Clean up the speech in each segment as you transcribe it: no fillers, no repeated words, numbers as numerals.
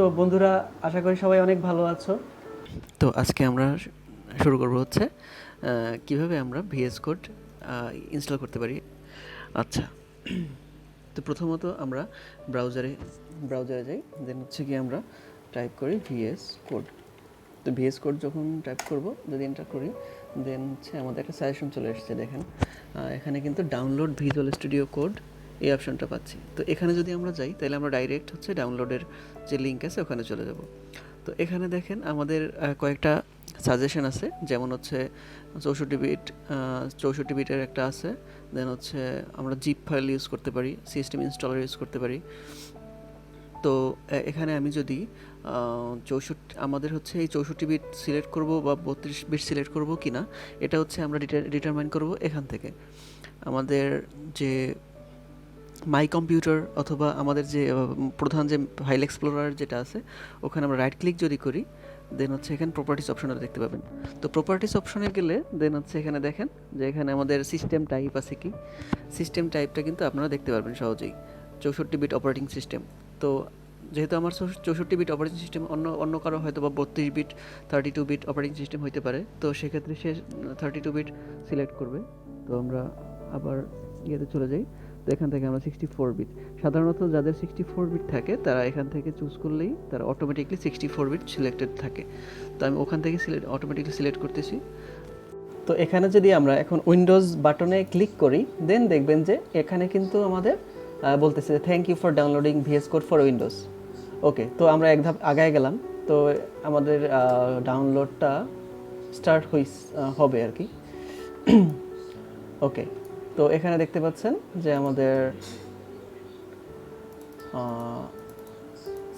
তো বন্ধুরা, আশা করি সবাই অনেক ভালো আছো। তো আজকে আমরা শুরু করব হচ্ছে কিভাবে আমরা ভিএস কোড ইনস্টল করতে পারি। আচ্ছা, তো প্রথমত আমরা ব্রাউজারে ব্রাউজারে যাই, দেন হচ্ছে কি আমরা টাইপ করি ভিএস কোড। তো ভিএস কোড যখন টাইপ করব, যদি এন্টার করি, দেন হচ্ছে আমাদের একটা সাজেশন চলে এসেছে। দেখেন এখানে কিন্তু ডাউনলোড ভিজুয়াল স্টুডিও কোড এই অপশনটা পাচ্ছি। তো এখানে যদি আমরা যাই, তাহলে আমরা ডাইরেক্ট হচ্ছে ডাউনলোডের যে লিঙ্ক আছে ওখানে চলে যাব। তো এখানে দেখেন আমাদের কয়েকটা সাজেশন আছে, যেমন হচ্ছে 64 বিটের একটা আছে, দেন হচ্ছে আমরা জিপ ফাইল ইউজ করতে পারি, সিস্টেম ইনস্টলার ইউজ করতে পারি। তো এখানে আমি যদি আমাদের হচ্ছে এই 64 বিট সিলেক্ট করব বা 32 বিট সিলেক্ট করব কি না, এটা হচ্ছে আমরা ডিটারমাইন করব এখান থেকে। আমাদের যে মাই কম্পিউটার অথবা আমাদের যে প্রধান যে ফাইল এক্সপ্লোরার যেটা আছে, ওখানে আমরা রাইট ক্লিক যদি করি, দেন হচ্ছে এখানে প্রপার্টিস অপশনটা দেখতে পাবেন। তো প্রপার্টিস অপশনে গেলে দেন হচ্ছে এখানে দেখেন যে এখানে আমাদের সিস্টেম টাইপ আছে কি, সিস্টেম টাইপটা কিন্তু আপনারা দেখতে পারবেন সহজেই, 64 বিট অপারেটিং সিস্টেম। তো যেহেতু আমার 64 বিট অপারেটিং সিস্টেম, অন্য অন্য কারো হয়তো বা 32 বিট 32 বিট অপারেটিং সিস্টেম হইতে পারে, তো সেক্ষেত্রে সে 32 বিট সিলেক্ট করবে। তো আমরা আবার ইয়েতে চলে যাই। তো এখান থেকে আমরা 64 বিট, সাধারণত যাদের 64 বিট থাকে তারা এখান থেকে চুজ করলেই তারা অটোমেটিকলি 64 বিট সিলেক্টেড থাকে। তো আমি ওখান থেকে অটোমেটিকলি সিলেক্ট করতেছি। তো এখানে যদি আমরা এখন উইন্ডোজ বাটনে ক্লিক করি, দেন দেখবেন যে এখানে কিন্তু আমাদের বলতেছে thank you for downloading VS code for Windows. Okay, তো আমরা এক ধাপ আগায় গেলাম। তো আমাদের ডাউনলোডটা স্টার্ট হবে আর কি। ওকে, তো এখানে দেখতে পাচ্ছেন যে আমাদের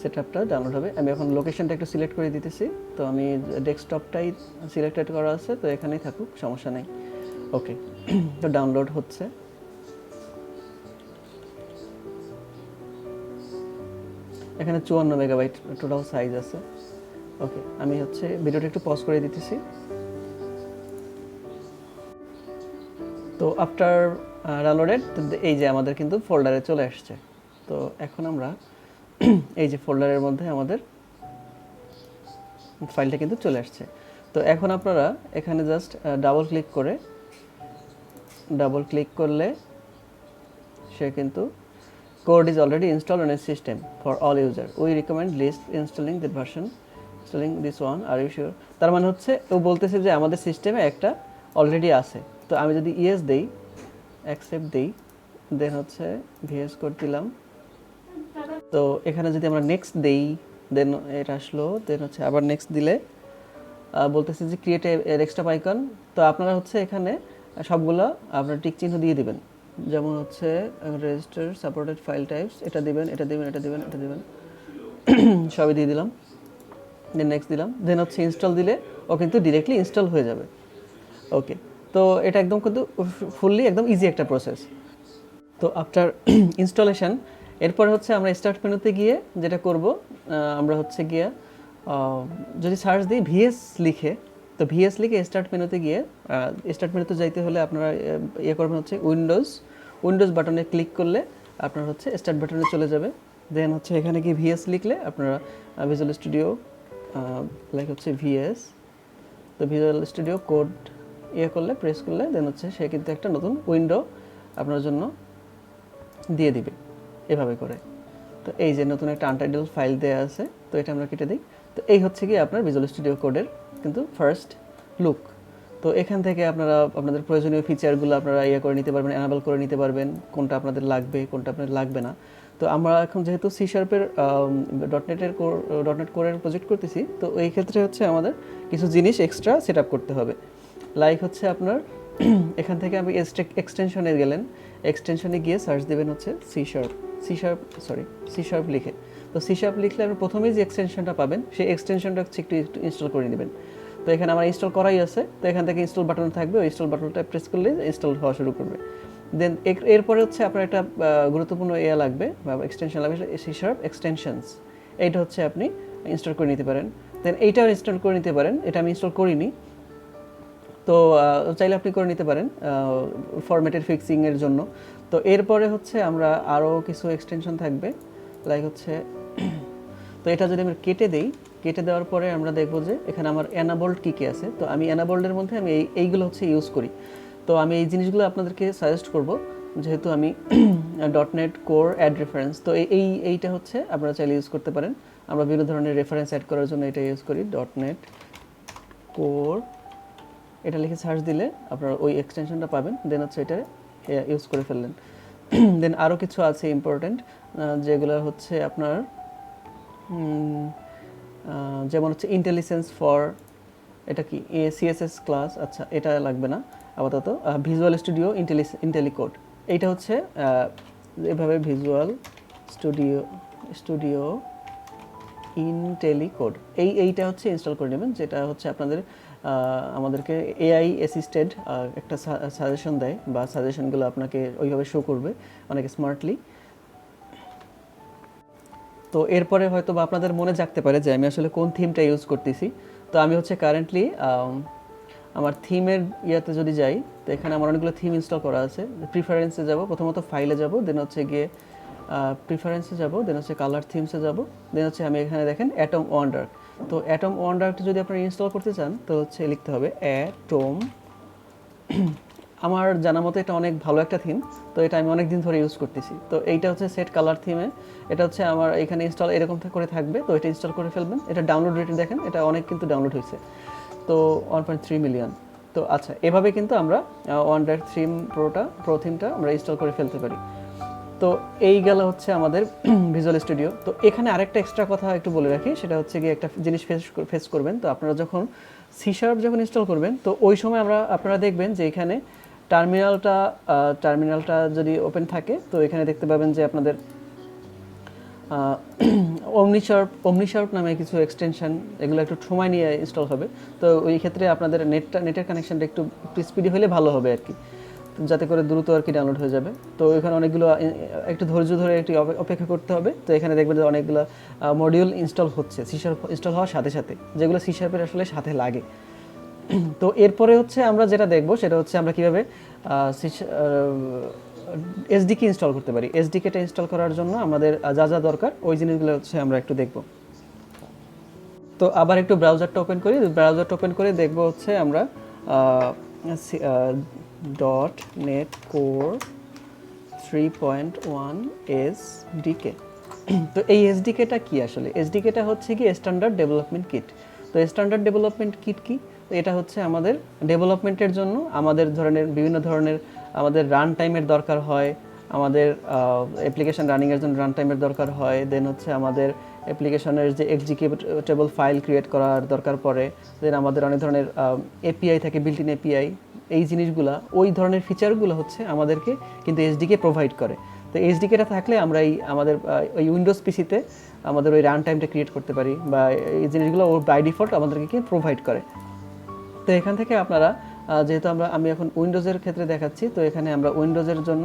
সেটআপটা ডাউনলোড হবে। আমি এখন লোকেশনটা একটু সিলেক্ট করে দিতেছি। তো আমি ডেস্কটপটাই সিলেক্টেড করা আছে, তো এখানেই থাকুক, সমস্যা নেই। ওকে, তো ডাউনলোড হচ্ছে। এখানে 54 মেগাবাইট টোটাল সাইজ আছে। ওকে, আমি হচ্ছে ভিডিওটা একটু পজ করে দিতেছি। তো আফটার ডাউনলোডেড, এই যে আমাদের কিন্তু ফোল্ডারে চলে আসছে। তো এখন আমরা এই যে ফোল্ডারের মধ্যে আমাদের ফাইলটা কিন্তু চলে আসছে। তো এখন আপনারা এখানে জাস্ট ডাবল ক্লিক করলে সে কিন্তু code is already installed on a system for all user, we recommend least installing that version, installing this one, are you sure? তার মানে হচ্ছে ও বলতেছে যে আমাদের সিস্টেমে একটা অলরেডি আছে। তো আমি যদি ইয়েস দেই, অ্যাকসেপ্ট দেই, দেন হচ্ছে ভিএস কোড দিলাম। তো এখানে যদি আমরা নেক্সট দেই, দেন এটা আসলো, দেন হচ্ছে আবার নেক্সট দিলে বলতেছে যে ক্রিয়েট এ ডেস্কটপ আইকন। তো আপনারা হচ্ছে এখানে সবগুলো আপনার টিক চিহ্ন দিয়ে দিবেন, যেমন হচ্ছে রেজিস্টার সাপোর্টেড ফাইল টাইপস, এটা দিবেন, এটা দিবেন, এটা দিবেন, এটা দিবেন, সবই দিয়ে দিলাম। দেন নেক্সট দিলাম, দেন হচ্ছে ইনস্টল দিলে ও কিন্তু ডিরেক্টলি ইনস্টল হয়ে যাবে। ওকে, তো এটা একদম কিন্তু ফুললি একদম ইজি একটা প্রসেস। তো আফটার ইনস্টলেশন, এরপরে হচ্ছে আমরা স্টার্ট মেনুতে গিয়ে যেটা করব, আমরা হচ্ছে গিয়ে যদি সার্চ দিই ভিএস লিখে, তো ভিএস লিখে স্টার্ট মেনুতে গিয়ে, স্টার্ট মেনুতে যাইতে হলে আপনারা ইয়ে করবেন হচ্ছে উইন্ডোজ বাটনে ক্লিক করলে আপনার হচ্ছে স্টার্ট বাটনে চলে যাবে। দেন হচ্ছে এখানে গিয়ে ভিএস লিখলে আপনারা ভিজুয়াল স্টুডিও লাইক হচ্ছে ভিএস, তো ভিজুয়াল স্টুডিও কোড ইয়ে করলে, প্রেস করলে দেন হচ্ছে সে কিন্তু একটা নতুন উইন্ডো আপনার জন্য দিয়ে দিবে এভাবে করে। তো এই যে নতুন একটা আনটাইটেল ফাইল দেওয়া আছে, তো এটা আমরা কেটে দিই। তো এই হচ্ছে কি আপনার ভিজুয়াল স্টুডিও কোডের কিন্তু ফার্স্ট লুক। তো এখান থেকে আপনারা আপনাদের প্রয়োজনীয় ফিচারগুলো আপনারা ইয়ে করে নিতে পারবেন, এনাবেল করে নিতে পারবেন, কোনটা আপনাদের লাগবে কোনটা আপনাদের লাগবে না। তো আমরা এখন যেহেতু সি শার্পের ডটনেট কোরের প্রজেক্ট করতেছি, তো এই ক্ষেত্রে হচ্ছে আমাদের কিছু জিনিস এক্সট্রা সেট আপ করতে হবে। লাইক হচ্ছে আপনার এখান থেকে আপনি এক্সটেনশনে গেলেন, এক্সটেনশনে গিয়ে সার্চ দেবেন হচ্ছে সি শার্প লিখে। তো সি শার্প লিখলে আপনি প্রথমেই যে এক্সটেনশনটা পাবেন, সেই এক্সটেনশনটা হচ্ছে একটু ইনস্টল করে নেবেন। তো এখানে আমার ইনস্টল করাই আছে, তো এখান থেকে ইনস্টল বাটন থাকবে, ওই ইনস্টল বাটনটা প্রেস করলে ইনস্টল হওয়া শুরু করবে। দেন এরপরে হচ্ছে আপনার একটা গুরুত্বপূর্ণ লাগবে বা এক্সটেনশন লাগবে, সি শার্প এক্সটেনশনস, এইটা হচ্ছে আপনি ইনস্টল করে নিতে পারেন। দেন এইটাও ইনস্টল করে নিতে পারেন, এটা আমি ইনস্টল করিনি, তো চাইলে আপনি করে নিতে পারেন ফরম্যাটের ফিক্সিংয়ের জন্য। তো এরপরে হচ্ছে আমরা আরও কিছু এক্সটেনশন থাকবে, লাইক হচ্ছে তো এটা যদি আমি কেটে দেই, কেটে দেওয়ার পরে আমরা দেখব যে এখানে আমার এনাবল্ড কী কী আছে। তো আমি এনাবল্ডের মধ্যে আমি এইগুলো হচ্ছে ইউজ করি। তো আমি এই জিনিসগুলো আপনাদেরকে সাজেস্ট করব, যেহেতু আমি .NET কোর অ্যাড রেফারেন্স, তো এইটা হচ্ছে আপনারা চাইলে ইউজ করতে পারেন। আমরা বিভিন্ন ধরনের রেফারেন্স অ্যাড করার জন্য এটা ইউজ করি, .NET কোর। এটা লিখে সার্চ দিলে আপনারা ওই এক্সটেনশনটা পাবেন, দেন হচ্ছে এটা ইউজ করে ফেললেন। দেন আরও কিছু আছে ইম্পর্টেন্ট, যেগুলো হচ্ছে আপনার যেমন হচ্ছে ইন্টেলিজেন্স ফর, এটা কি CSS ক্লাস, আচ্ছা এটা লাগবে না আপাতত। ভিজুয়াল স্টুডিও ইন্টেলিকোড, এইটা হচ্ছে এভাবে ভিজুয়াল স্টুডিও ইন্টেলিকোড, এইটা হচ্ছে ইনস্টল করে নেবেন, যেটা হচ্ছে আপনাদের আমাদেরকে AI অ্যাসিস্টেড একটা সাজেশন দেয়, বা সাজেশনগুলো আপনাকে ওইভাবে শো করবে অনেক স্মার্টলি। তো এরপরে হয়তো বা আপনাদের মনে জাগতে পারে যে আমি আসলে কোন থিমটা ইউজ করতেছি। তো আমি হচ্ছে কারেন্টলি আমার থিমের ইয়াতে যদি যাই, তো এখানে আমার অনেকগুলো থিম ইনস্টল করা আছে। প্রিফারেন্সে যাব, প্রথমত ফাইলে যাব, দেন হচ্ছে গিয়ে প্রিফারেন্সে যাব, দেন হচ্ছে কালার থিমসে যাব, দেন হচ্ছে আমি এখানে দেখেন অ্যাটম ওয়ান্ডার। তো অ্যাটম ওয়ান্ডারটা যদি আপনারা ইনস্টল করতে চান, তো হচ্ছে লিখতে হবে অ্যাটম। আমার জানা মতো এটা অনেক ভালো একটা থিম, তো এটা আমি অনেক দিন ধরে ইউজ করতেছি। তো এইটা হচ্ছে সেট কালার থিমে, এটা হচ্ছে আমার এখানে ইনস্টল এরকম করে থাকবে। তো এটা ইনস্টল করে ফেলবেন। এটা ডাউনলোড রেট দেখেন, এটা অনেক কিন্তু ডাউনলোড হয়েছে, তো 1.3 মিলিয়ন। তো আচ্ছা, এভাবে কিন্তু আমরা ওয়ান্ডার থিম প্রো থিমটা আমরা ইনস্টল করে ফেলতে পারি। তো এই গেল হচ্ছে আমাদের ভিজুয়াল স্টুডিও। তো এখানে আরেকটা এক্সট্রা কথা একটু বলে রাখি, সেটা হচ্ছে কি একটা জিনিস ফেস করবেন। তো আপনারা যখন C# যখন ইনস্টল করবেন, তো ওই সময় আপনারা দেখবেন যে এখানে টার্মিনালটা যদি ওপেন থাকে, তো এখানে দেখতে পাবেন যে আপনাদের অমনিশার্প নামে কিছু এক্সটেনশন, এগুলো একটু সময় নিয়ে ইনস্টল হবে। তো ওই ক্ষেত্রে আপনাদের নেটের কানেকশনটা একটু স্পিডি হলে ভালো হবে আর কি, যাতে করে দ্রুত আর কি ডাউনলোড হয়ে যাবে। তো এখানে অনেকগুলো একটু ধৈর্য ধরে একটু অপেক্ষা করতে হবে। তো এখানে দেখবেন যে অনেকগুলো মডিউল ইনস্টল হচ্ছে C# ইনস্টল হওয়ার সাথে সাথে, যেগুলো C# আসলে সাথে লাগে। তো এরপরে হচ্ছে আমরা যেটা দেখব, সেটা হচ্ছে আমরা কীভাবে SDK ইনস্টল করতে পারি। SDKটা ইনস্টল করার জন্য আমাদের যা যা দরকার ওই জিনিসগুলো হচ্ছে আমরা একটু দেখব। তো আবার একটু ব্রাউজারটা ওপেন করি, ব্রাউজারটা ওপেন করে দেখব হচ্ছে আমরা .NET Core 3.1 SDK। তো এই SDKটা কি আসলে? SDKটা হচ্ছে কি স্ট্যান্ডার্ড ডেভেলপমেন্ট কিট। তো স্ট্যান্ডার্ড ডেভেলপমেন্ট কিট কি? তো এটা হচ্ছে আমাদের ডেভেলপমেন্টের জন্য আমাদের বিভিন্ন ধরনের আমাদের রান টাইমের দরকার হয়, আমাদের অ্যাপ্লিকেশন রানিংয়ের জন্য রান টাইমের দরকার হয়, দেন হচ্ছে আমাদের অ্যাপ্লিকেশনের যে এক্সিকিউটেবল ফাইল ক্রিয়েট করার দরকার পড়ে, দেন আমাদের অনেক ধরনের API থাকে, বিল্ট ইন API। এই জিনিসগুলো, ওই ধরনের ফিচারগুলো হচ্ছে আমাদেরকে কিন্তু SDK প্রোভাইড করে। তো SDKটা থাকলে আমরা আমাদের ওই উইন্ডোজ পিসিতে আমাদের ওই রান টাইমটা ক্রিয়েট করতে পারি, বা এই জিনিসগুলো ও বাই ডিফল্ট আমাদেরকে প্রোভাইড করে। তো এখান থেকে আপনারা যেহেতু আমি এখন উইন্ডোজের ক্ষেত্রে দেখাচ্ছি, তো এখানে আমরা উইন্ডোজের জন্য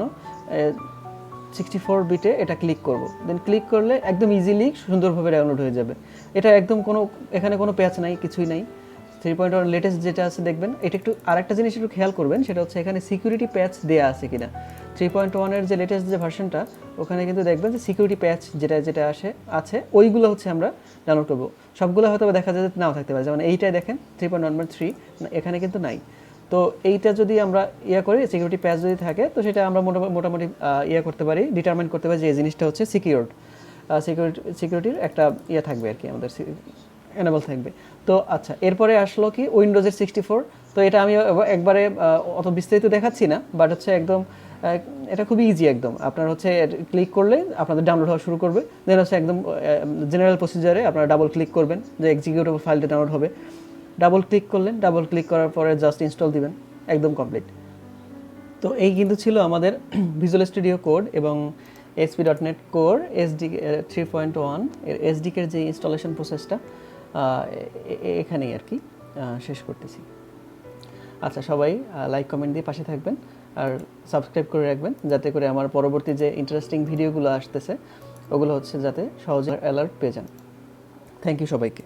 64 বিটে এটা ক্লিক করব। দেন ক্লিক করলে একদম ইজিলি সুন্দরভাবে ডাউনলোড হয়ে যাবে। এটা একদম এখানে কোনো প্যাচ নাই, কিছুই নাই। 3.1 লেটেস্ট যেটা আছে দেখবেন। এটা একটু আরেকটা জিনিস একটু খেয়াল করবেন, সেটা হচ্ছে এখানে সিকিউরিটি প্যাচ দেওয়া আছে কিনা। 3.1-এর যে লেটেস্ট যে ভার্সনটা, ওখানে কিন্তু দেখবেন যে সিকিউরিটি প্যাচ যেটা আছে ওইগুলো হচ্ছে আমরা ডাউনলোড করবো। সবগুলো হয়তো দেখা যায় নাও থাকতে পারে, যেমন এইটাই দেখেন 3.1.3 এখানে কিন্তু নাই। তো এইটা যদি আমরা করি, সিকিউরিটি প্যাচ যদি থাকে, তো সেটা আমরা মোটামুটি করতে পারি, ডিটারমাইন করতে পারি যে এই জিনিসটা হচ্ছে সিকিউরিটির একটা থাকবে আর কি, আমাদের এনেবল থাকবে। তো আচ্ছা, এরপরে আসলো কি উইন্ডোজের 64। তো এটা আমি একবারে অত বিস্তারিত দেখাচ্ছি না, বাট হচ্ছে একদম এটা খুবই ইজি একদম। আপনার হচ্ছে ক্লিক করলে আপনাদের ডাউনলোড হওয়া শুরু করবে। দেন হচ্ছে একদম জেনারেল প্রসিজারে আপনারা ডাবল ক্লিক করবেন যে এক্সিকিউটেবল ফাইলটা ডাউনলোড হবে। ডাবল ক্লিক করলেন, ডাবল ক্লিক করার পরে জাস্ট ইনস্টল দিবেন, একদম কমপ্লিট। তো এই কিন্তু ছিল আমাদের ভিজুয়াল স্টুডিও কোড এবং ASP.NET Core SDK 3.1 এর SDK এর যে ইনস্টলেশন প্রসেসটা এখানেই আর কি শেষ করতেছি। আচ্ছা, সবাই লাইক কমেন্ট দিয়ে পাশে থাকবেন আর সাবস্ক্রাইব করে রাখবেন, যাতে করে আমার পরবর্তী যে ইন্টারেস্টিং ভিডিওগুলো আসতেছে ওগুলো হচ্ছে যাতে সহজে অ্যালার্ট পেয়ে যান। থ্যাংক ইউ সবাইকে।